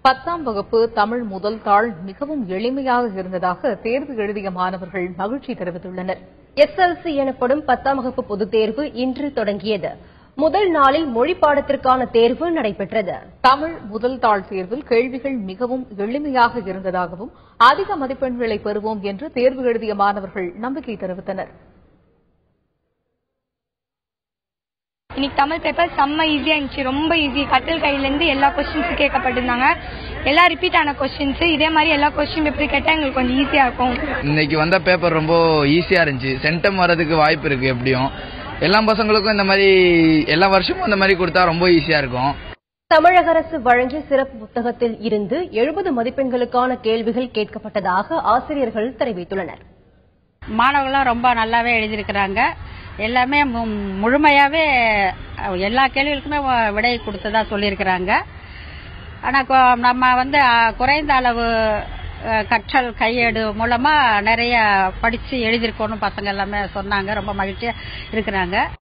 10ஆம் வகுப்பு தமிழ் முதல் தாள் மிகவும் எளிமையாக இருந்ததாக தேர்வு எழுதிய மாணவர்கள் மகிழ்ச்சி தெரிவித்துள்ளனர். எஸ்எல்சி எனப்படும் 10ஆம் வகுப்பு பொதுத் தேர்வு இன்று தொடங்கியது. முதல் நாளில் மொழி பாடத்திற்கான தேர்வு நடைபெற்றது. தமிழ் முதல் தாள் தேர்வில் கேள்விகள் மிகவும் எளிமையாக இருந்ததாகவும் அதிக மதிப்பெண்களை பெறுவோம் என்று தேர்வு எழுதிய மாணவர்கள் நம்பிக்கை தெரிவித்தனர். இன்னைக்கு தமிழ் பேப்பர் செம்ம ஈஸியா இருந்துச்சு. ரொம்ப ஈஸி. கட்டல் கையிலேருந்து எல்லா கொஸ்டின்ஸும் கேட்கப்பட்டிருந்தாங்க. எல்லாம் ரிப்பீட் ஆன கொஸ்டின்ஸ். இதே மாதிரி எல்லா கொஸ்டின் பேப்பர் கேட்டா எங்களுக்கு கொஞ்சம் ஈஸியா இருக்கும். இன்னைக்கு வந்த பேப்பர் ரொம்ப ஈஸியா இருந்துச்சு. சென்டம் வரதுக்கு வாய்ப்பு இருக்கு. எப்படியும் எல்லா பசங்களுக்கும் இந்த மாதிரி எல்லா வருஷமும் இந்த மாதிரி கொடுத்தா ரொம்ப ஈஸியா இருக்கும். தமிழக அரசு வழங்கிய சிறப்பு புத்தகத்தில் இருந்து 70 மதிப்பெண்களுக்கான கேள்விகள் கேட்கப்பட்டதாக ஆசிரியர்கள் தெரிவித்துள்ளனர். மாணவர்கள்லாம் ரொம்ப நல்லாவே எழுதியிருக்கிறாங்க. எல்லாமே முழுமையாவே எல்லா கேள்விகளுக்குமே விடை கொடுத்ததா சொல்லியிருக்கிறாங்க. ஆனால் நம்ம குறைந்த அளவு கற்றல் கையேடு மூலமா நிறைய படிச்சு எழுதியிருக்கோன்னு பசங்க எல்லாமே சொன்னாங்க. ரொம்ப மகிழ்ச்சியா இருக்கிறாங்க.